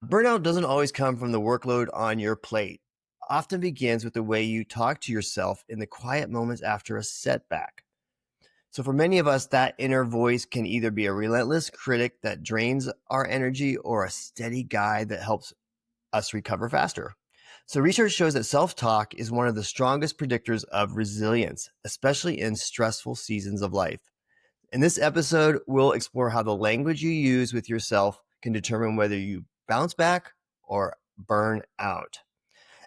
Burnout doesn't always come from the workload on your plate. Often begins with the way you talk to yourself in the quiet moments after a setback. So for many of us, that inner voice can either be a relentless critic that drains our energy or a steady guide that helps us recover faster. So research shows that self-talk is one of the strongest predictors of resilience, especially in stressful seasons of life. In this episode, we'll explore how the language you use with yourself can determine whether you bounce back or burn out.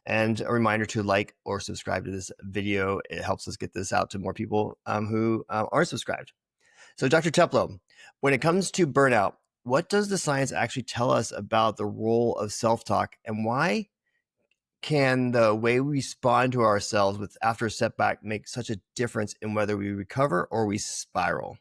And a reminder to like or subscribe to this video. It helps us get this out to more people who aren't subscribed. So Dr. Teplow, when it comes to burnout, what does the science actually tell us about the role of self-talk, and why can the way we respond to ourselves with after a setback make such a difference in whether we recover or we spiral?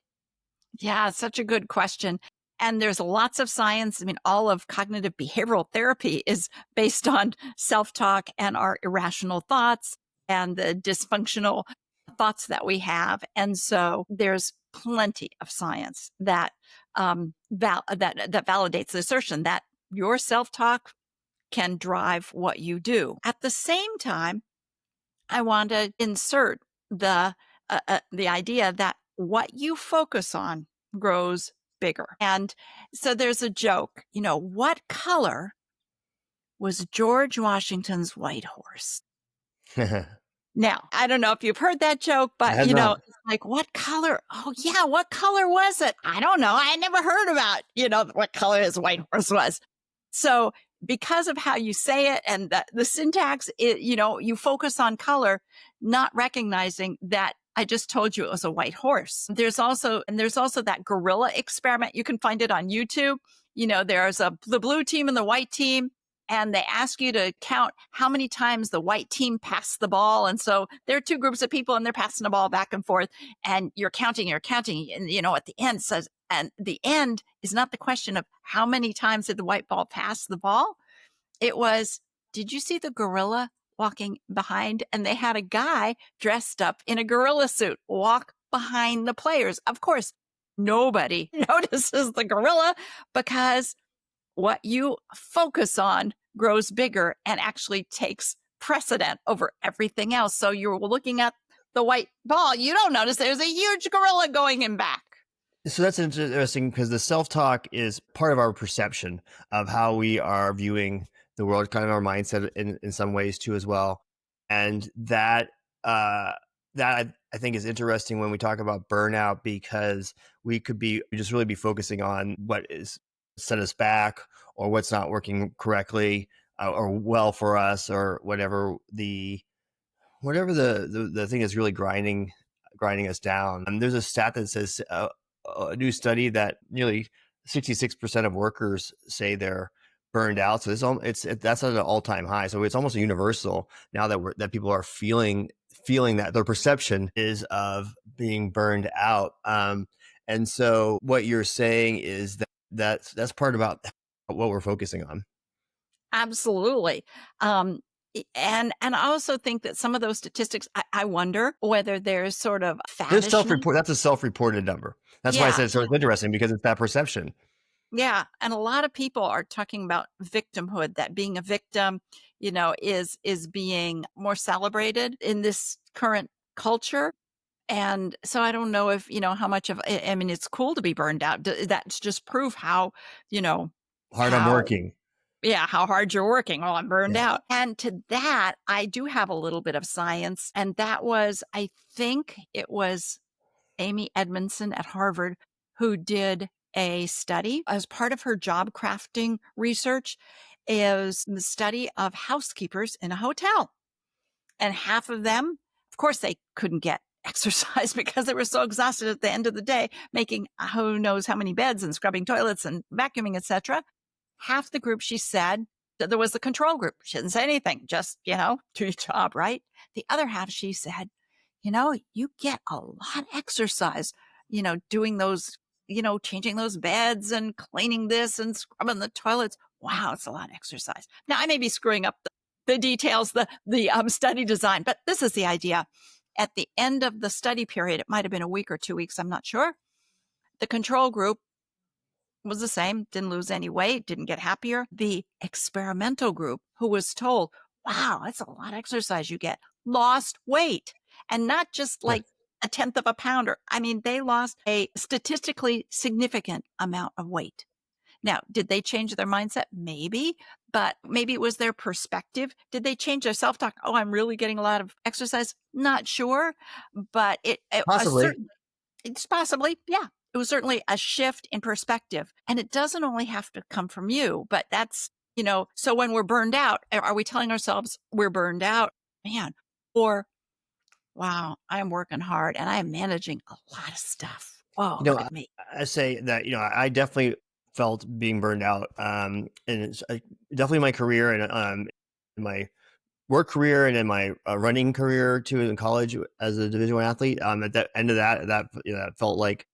Yeah, such a good question. And there's lots of science. I mean, all of cognitive behavioral therapy is based on self-talk and our irrational thoughts and the dysfunctional thoughts that we have. And so there's plenty of science that that validates the assertion that your self-talk can drive what you do. At the same time, I want to insert the idea that what you focus on grows bigger. And so there's a joke, what color was George Washington's white horse? Now, I don't know if you've heard that joke, I but have not. it's like, what color? Oh yeah, what color was it? I don't know. I never heard about, what color his white horse was. So because of how you say it and the syntax, you focus on color, not recognizing that I just told you it was a white horse. There's also that gorilla experiment. You can find it on YouTube. There's the blue team and the white team, and they ask you to count how many times the white team passed the ball. And so there are two groups of people and they're passing the ball back and forth, and you're counting. And, at the end says, and the end is not the question of how many times did the white ball pass the ball. It was, did you see the gorilla walking behind? And they had a guy dressed up in a gorilla suit walk behind the players. Of course, nobody notices the gorilla because what you focus on grows bigger and actually takes precedent over everything else. So you're looking at the white ball. You don't notice there's a huge gorilla going in back. So that's interesting because the self-talk is part of our perception of how we are viewing the world, kind of our mindset in some ways too as well. And that I think is interesting when we talk about burnout, because we could just really be focusing on what is set us back or what's not working correctly or well for us, or whatever the thing is really grinding us down. And there's a stat that says a new study that nearly 66% of workers say they're burned out. So that's at an all-time high. So it's almost universal now that people are feeling that their perception is of being burned out. And so what you're saying is that's part about what we're focusing on. Absolutely. And I also think that some of those statistics, I wonder whether there's sort of faddishness. That's a self-reported number. That's why I said it's sort of interesting, because it's that perception. Yeah. And a lot of people are talking about victimhood, that being a victim, is being more celebrated in this current culture. And so I don't know if, how much of, I mean, it's cool to be burned out. That's just proof how, hard I'm working. Yeah, how hard you're working. Oh, I'm burned out. And to that, I do have a little bit of science. And that was, I think it was Amy Edmondson at Harvard who did a study as part of her job crafting research, is the study of housekeepers in a hotel. And half of them, of course, they couldn't get exercise because they were so exhausted at the end of the day, making who knows how many beds and scrubbing toilets and vacuuming, etc. Half the group, she said, that there was the control group. She didn't say anything, just, do your job, right? The other half, she said, you get a lot of exercise, doing those, changing those beds and cleaning this and scrubbing the toilets. Wow, it's a lot of exercise. Now, I may be screwing up the details, the study design, but this is the idea. At the end of the study period, it might have been a week or 2 weeks, I'm not sure. The control group was the same, didn't lose any weight, didn't get happier. The experimental group, who was told, wow, that's a lot of exercise you get, lost weight. And not just Yeah. like a tenth of a pounder. I mean, they lost a statistically significant amount of weight. Now, did they change their mindset? Maybe, but maybe it was their perspective. Did they change their self-talk? Oh, I'm really getting a lot of exercise. Not sure, but it Possibly. it's possibly, yeah. It was certainly a shift in perspective. And it doesn't only have to come from you, but that's, so when we're burned out, are we telling ourselves we're burned out? Man, or wow, I'm working hard and I'm managing a lot of stuff. Oh, You know, look I, at me. I say that, I definitely felt being burned out. And it's definitely my career and in my work career and in my running career too in college as a Division I athlete. At the end of that felt like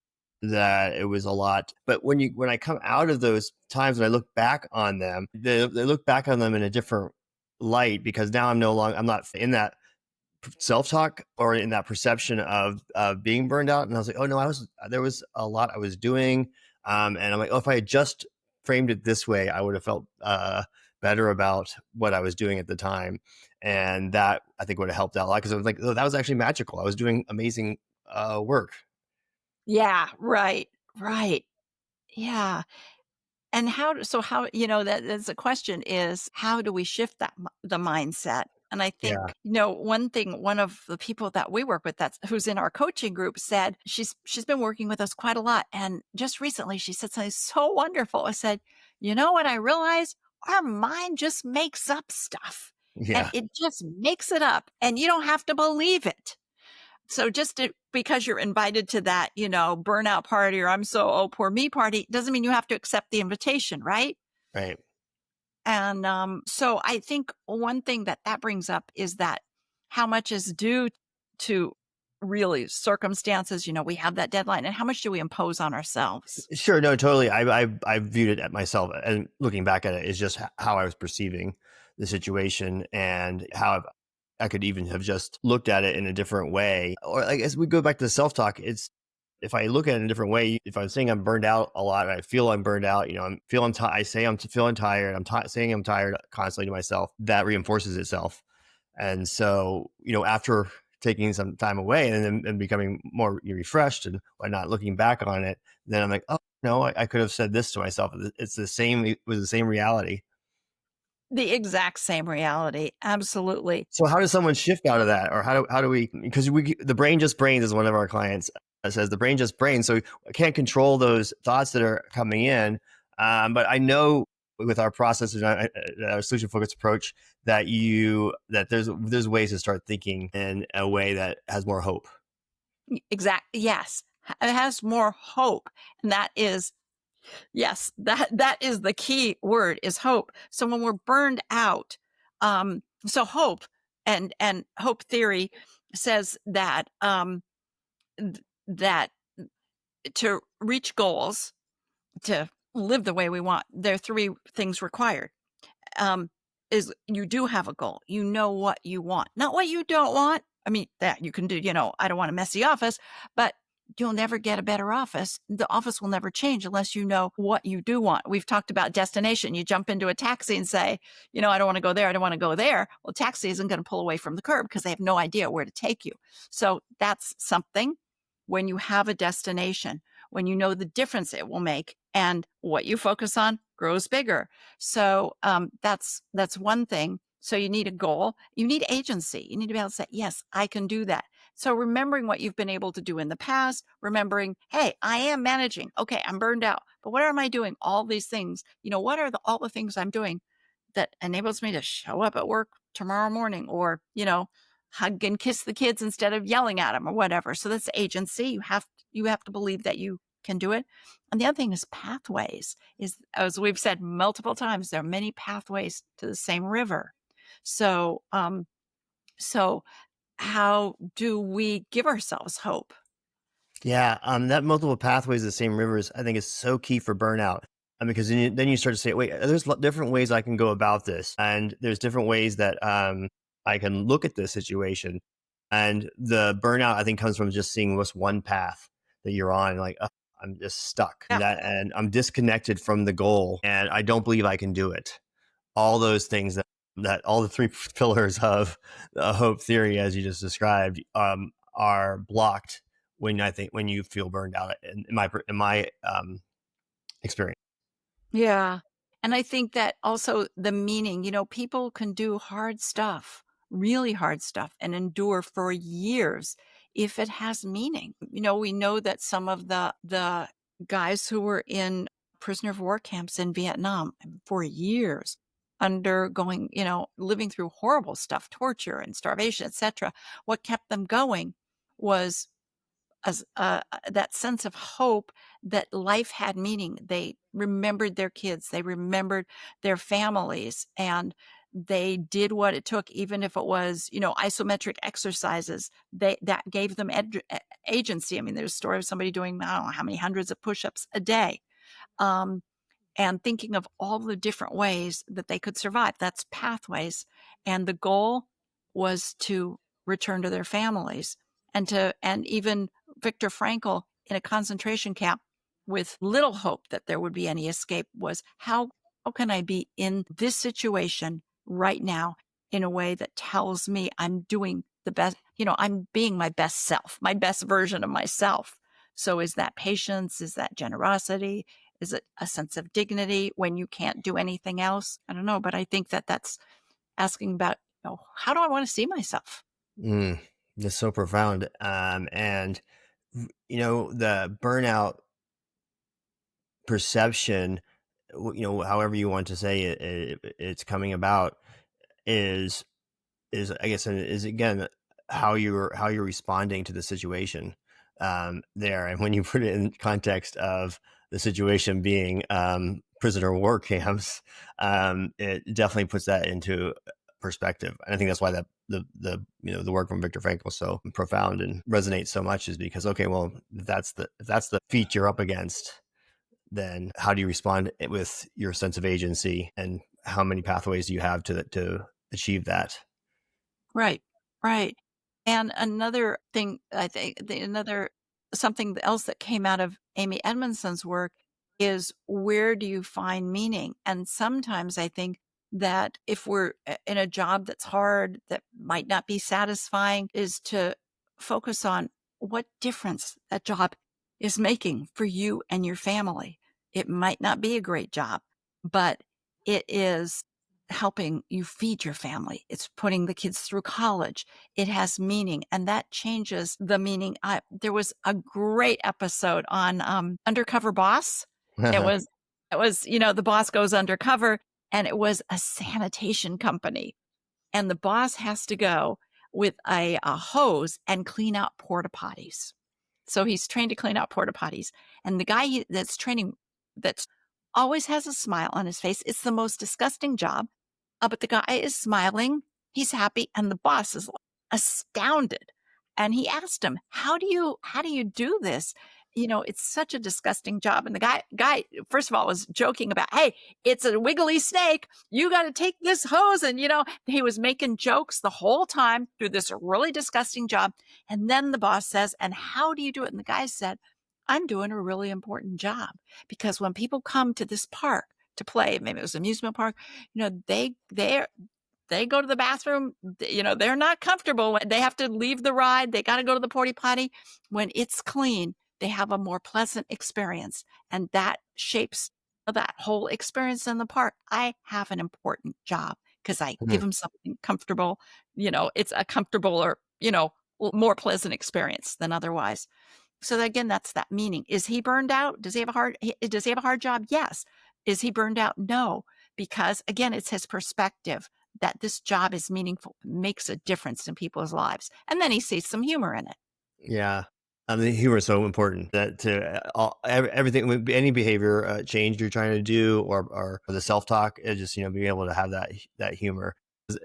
that it was a lot. But when I come out of those times and I look back on them, they look back on them in a different light because now I'm not in that self-talk or in that perception of being burned out. And I was like, oh no, there was a lot I was doing. And I'm like, oh, if I had just framed it this way, I would have felt better about what I was doing at the time. And that I think would have helped out a lot because I was like, oh, that was actually magical. I was doing amazing work. Yeah, right, right. Yeah. And that's the question is, how do we shift the mindset? And I Yeah. think, one of the people that we work with who's in our coaching group said she's been working with us quite a lot. And just recently she said something so wonderful. I said, you know what I realized? Our mind just makes up stuff and Yeah. it just makes it up and you don't have to believe it. So because you're invited to that, burnout party or I'm so, oh, poor me party, doesn't mean you have to accept the invitation, right? Right. And so I think one thing that brings up is that how much is due to really circumstances, we have that deadline, and how much do we impose on ourselves? Sure. No, totally. I viewed it at myself, and looking back at it is just how I was perceiving the situation and how I could even have just looked at it in a different way. Or like as we go back to the self talk, it's if I look at it in a different way. If I'm saying I'm burned out a lot, and I feel I'm burned out. I say I'm feeling tired. Saying I'm tired constantly to myself. That reinforces itself. And so, after taking some time away and becoming more refreshed and whatnot, looking back on it, then I'm like, oh no, I could have said this to myself. It's the same. It was the same reality. The exact same reality. Absolutely. So how does someone shift out of that, or how do we? Because the brain just brains, as one of our clients says, the brain just brains. So I can't control those thoughts that are coming in. But I know with our process and our solution focused approach that there's ways to start thinking in a way that has more hope. Yes. It has more hope. And that is, yes, that is the key word is hope. So when we're burned out, so hope and hope theory says that, that to reach goals, to live the way we want, there are three things required. Um, is you do have a goal. You know what you want, not what you don't want. I mean, that you can do, I don't want a messy office, but you'll never get a better office. The office will never change unless you know what you do want. We've talked about destination. You jump into a taxi and say, I don't want to go there. I don't want to go there. Well, taxi isn't going to pull away from the curb because they have no idea where to take you. So that's something when you have a destination, when you know the difference it will make and what you focus on grows bigger. So that's one thing. So you need a goal. You need agency. You need to be able to say, yes, I can do that. So remembering what you've been able to do in the past, remembering, hey, I am managing. Okay, I'm burned out. But what am I doing? All these things. What are all the things I'm doing that enables me to show up at work tomorrow morning or, hug and kiss the kids instead of yelling at them or whatever. So that's agency. You have to believe that you can do it. And the other thing is pathways. Is as we've said multiple times, there are many pathways to the same river. So, so how do we give ourselves hope? Yeah, that multiple pathways, the same rivers, I think is so key for burnout. Because then you start to say, wait, there's different ways I can go about this, and there's different ways that I can look at this situation. And the burnout, I think, comes from just seeing what's one path that you're on. Like, I'm just stuck Yeah. and I'm disconnected from the goal and I don't believe I can do it. All those things that all the three pillars of the hope theory, as you just described, are blocked when you feel burned out in my experience. Yeah. And I think that also the meaning, people can do hard stuff, really hard stuff, and endure for years if it has meaning. We know that some of the guys who were in prisoner of war camps in Vietnam for years, undergoing, living through horrible stuff, torture and starvation, etc. What kept them going was as that sense of hope that life had meaning. They remembered their kids, they remembered their families, and they did what it took, even if it was, isometric exercises. That gave them agency. I mean, there's a story of somebody doing, I don't know how many hundreds of push-ups a day. Um, and thinking of all the different ways that they could survive. That's pathways. And the goal was to return to their families, and even Viktor Frankl in a concentration camp with little hope that there would be any escape was how can I be in this situation right now in a way that tells me I'm doing the best, I'm being my best self, my best version of myself. So is that patience? Is that generosity? Is it a sense of dignity when you can't do anything else? I don't know, but I think that that's asking about, how do I want to see myself? Mm, that's so profound. And the burnout perception, however you want to say it's coming about is I guess is again how you're responding to the situation there, and when you put it in context of the situation being prisoner of war camps, it definitely puts that into perspective. And I think that's why the work from Viktor Frankl was so profound and resonates so much, is because, okay, well, if that's the feat you're up against, then how do you respond with your sense of agency, and how many pathways do you have to achieve that? Right, right. And another thing, I think, another something else that came out of Amy Edmondson's work is, where do you find meaning? And sometimes I think that if we're in a job that's hard, that might not be satisfying, is to focus on what difference that job is making for you and your family. It might not be a great job, but it is helping you feed your family. It's putting the kids through college. It has meaning, and that changes the meaning. There was a great episode on Undercover Boss. It was, the boss goes undercover, and it was a sanitation company, and the boss has to go with a hose and clean out porta potties. So he's trained to clean out porta potties, and the guy that's training, that's always has a smile on his face. It's the most disgusting job, but the guy is smiling, he's happy, and the boss is astounded. And he asked him, "How do you do this? It's such a disgusting job." And the guy, first of all, was joking about, "Hey, it's a wiggly snake. You got to take this hose." And he was making jokes the whole time through this really disgusting job. And then the boss says, "And how do you do it?" And the guy said, "I'm doing a really important job, because when people come to this park to play, maybe it was an amusement park, they go to the bathroom, they're not comfortable. They have to leave the ride. They got to go to the porta potty. When it's clean, they have a more pleasant experience. And that shapes that whole experience in the park. I have an important job because I give them something comfortable. It's a comfortable or, more pleasant experience than otherwise. So again, that's that meaning. Is he burned out? Does he have a hard job? Yes. Is he burned out? No, because again, it's his perspective that this job is meaningful, makes a difference in people's lives. And then he sees some humor in it. Yeah. The humor is so important, that to everything, any behavior change you're trying to do, or the self-talk, is just, being able to have that humor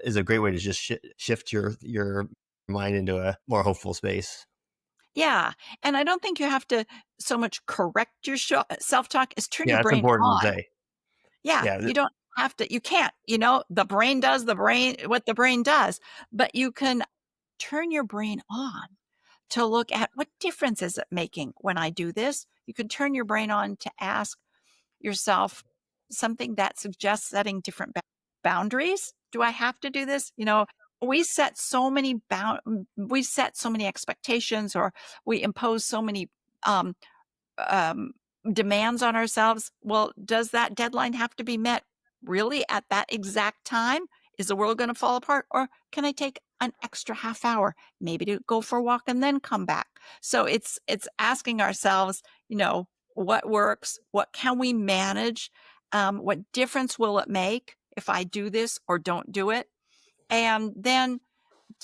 is a great way to just shift your mind into a more hopeful space. Yeah. And I don't think you have to so much correct your self-talk as turn Yeah, your that's brain important to on. say. Yeah. Yeah. You don't have to, you can't, the brain does what the brain does, but you can turn your brain on to look at, what difference is it making when I do this? You can turn your brain on to ask yourself something that suggests setting different boundaries. Do I have to do this? We set so many we set so many expectations, or we impose so many um, um, demands on ourselves. Well, does that deadline have to be met really at that exact time? Is the world going to fall apart? Or can I take an extra half hour, maybe to go for a walk and then come back? So it's asking ourselves, what works? What can we manage? What difference will it make if I do this or don't do it? And then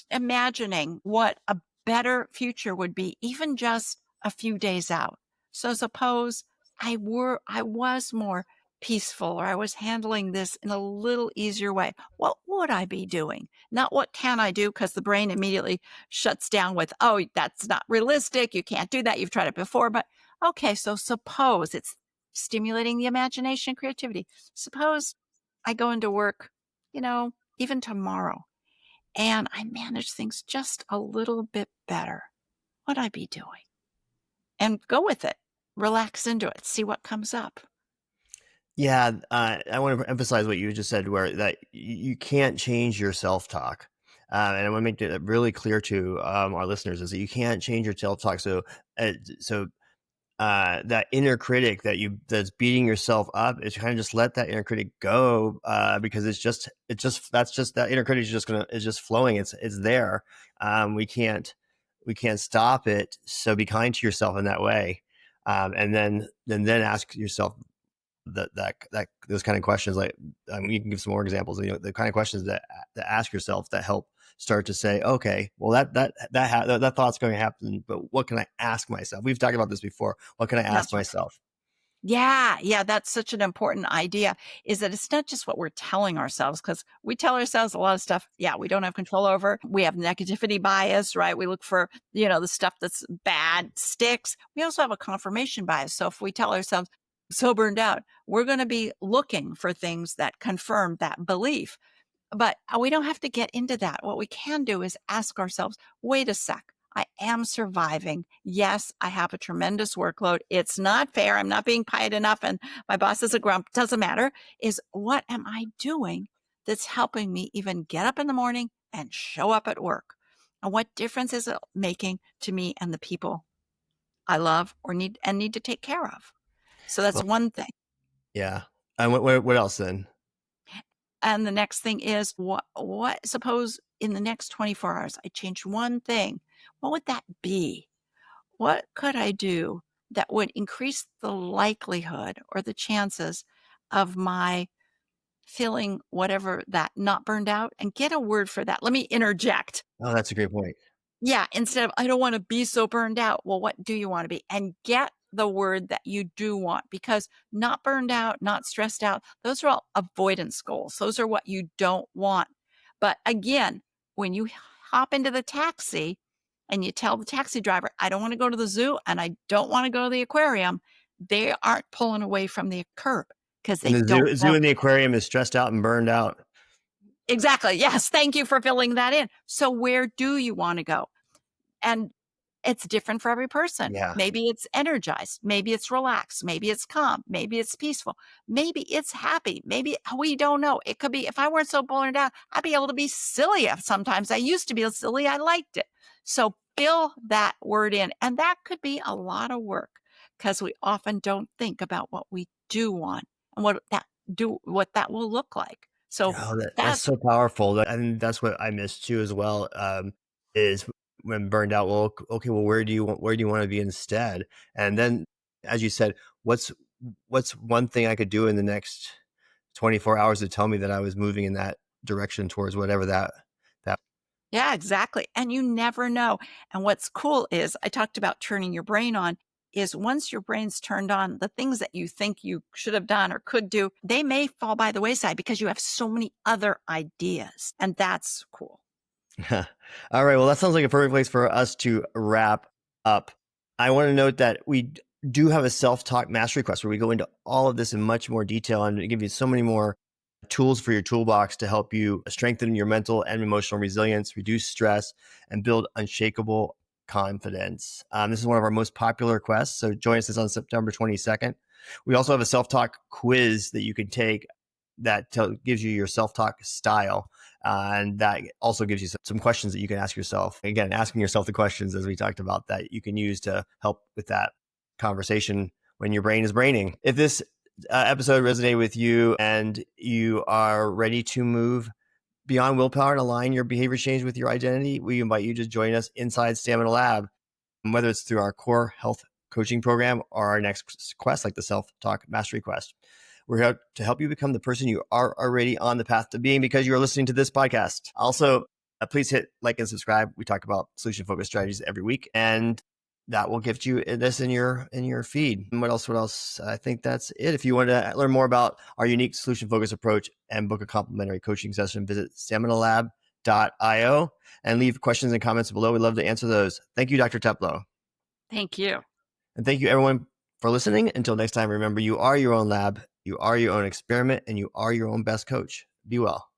imagining what a better future would be, even just a few days out. So suppose I was more peaceful, or I was handling this in a little easier way. What would I be doing? Not what can I do, because the brain immediately shuts down with, oh, that's not realistic. You can't do that. You've tried it before. But okay, so suppose it's stimulating the imagination and creativity. Suppose I go into work, even tomorrow, and I manage things just a little bit better, what would I be doing? And go with it. Relax into it. See what comes up. Yeah, I want to emphasize what you just said, where that you can't change your self-talk. And I want to make it really clear to our listeners is that you can't change your self-talk. So that inner critic that's beating yourself up, is kind of just let that inner critic go, because that inner critic is just flowing. It's there. We can't stop it. So be kind to yourself in that way, and then ask yourself that those kind of questions. Like, you can give some more examples. The kind of questions that ask yourself that help start to say, okay, well, that thought's going to happen, but what can I ask myself? We've talked about this before. What can I ask That's right. myself? Yeah, that's such an important idea, is that it's not just what we're telling ourselves, because we tell ourselves a lot of stuff, we don't have control over. We have negativity bias, right? We look for, the stuff that's bad sticks. We also have a confirmation bias. So if we tell ourselves, so burned out, we're going to be looking for things that confirm that belief. But we don't have to get into that. What we can do is ask ourselves, wait a sec. I am surviving. Yes, I have a tremendous workload. It's not fair. I'm not being paid enough, and my boss is a grump. Doesn't matter. Is what am I doing that's helping me even get up in the morning and show up at work? And what difference is it making to me and the people I love or need to take care of? So that's Well, one thing. yeah. And what else then? And the next thing is, what suppose in the next 24 hours I change one thing, what would that be? What could I do that would increase the likelihood or the chances of my feeling whatever, that not burned out? And get a word for that. Let me interject. Oh, that's a great point. Yeah, instead of, I don't want to be so burned out. Well, what do you want to be? And get the word that you do want, because not burned out, not stressed out, those are all avoidance goals. Those are what you don't want. But again, when you hop into the taxi and you tell the taxi driver, I don't want to go to the zoo and I don't want to go to the aquarium, they aren't pulling away from the curb, because And they the don't zoo want. and the aquarium is stressed out and burned out. Exactly. Yes. Thank you for filling that in. So where do you want to go? And it's different for every person. Yeah. Maybe it's energized. Maybe it's relaxed. Maybe it's calm. Maybe it's peaceful. Maybe it's happy. Maybe we don't know. It could be, if I weren't so burned out, I'd be able to be silly. Sometimes I used to be silly. I liked it. So fill that word in. And that could be a lot of work, because we often don't think about what we do want and what that will look like. So Oh, that's that's so powerful. And that's what I miss too as well. Is when burned out. Well, okay. Well, where do you want to be instead? And then, as you said, what's one thing I could do in the next 24 hours to tell me that I was moving in that direction towards whatever that. Yeah, exactly. And you never know. And what's cool is, I talked about turning your brain on, is once your brain's turned on, the things that you think you should have done or could do, they may fall by the wayside because you have so many other ideas. And that's cool. All right. Well, that sounds like a perfect place for us to wrap up. I want to note that we do have a self-talk mastery quest where we go into all of this in much more detail and give you so many more tools for your toolbox to help you strengthen your mental and emotional resilience, reduce stress, and build unshakable confidence. This is one of our most popular quests. So join us on September 22nd. We also have a self-talk quiz that you can take that gives you your self-talk style. And that also gives you some questions that you can ask yourself. Again, asking yourself the questions, as we talked about, that you can use to help with that conversation when your brain is braining. If this episode resonated with you and you are ready to move beyond willpower and align your behavior change with your identity, we invite you to join us inside Stamina Lab, whether it's through our core health coaching program or our next quest, like the Self-Talk Mastery Quest. We're here to help you become the person you are already on the path to being because you are listening to this podcast. Also, please hit like and subscribe. We talk about solution-focused strategies every week, and that will gift you this in your feed. And what else? I think that's it. If you want to learn more about our unique solution-focused approach and book a complimentary coaching session, visit staminalab.io and leave questions and comments below. We'd love to answer those. Thank you, Dr. Teplow. Thank you. And thank you, everyone, for listening. Until next time, remember, you are your own lab, you are your own experiment, and you are your own best coach. Be well.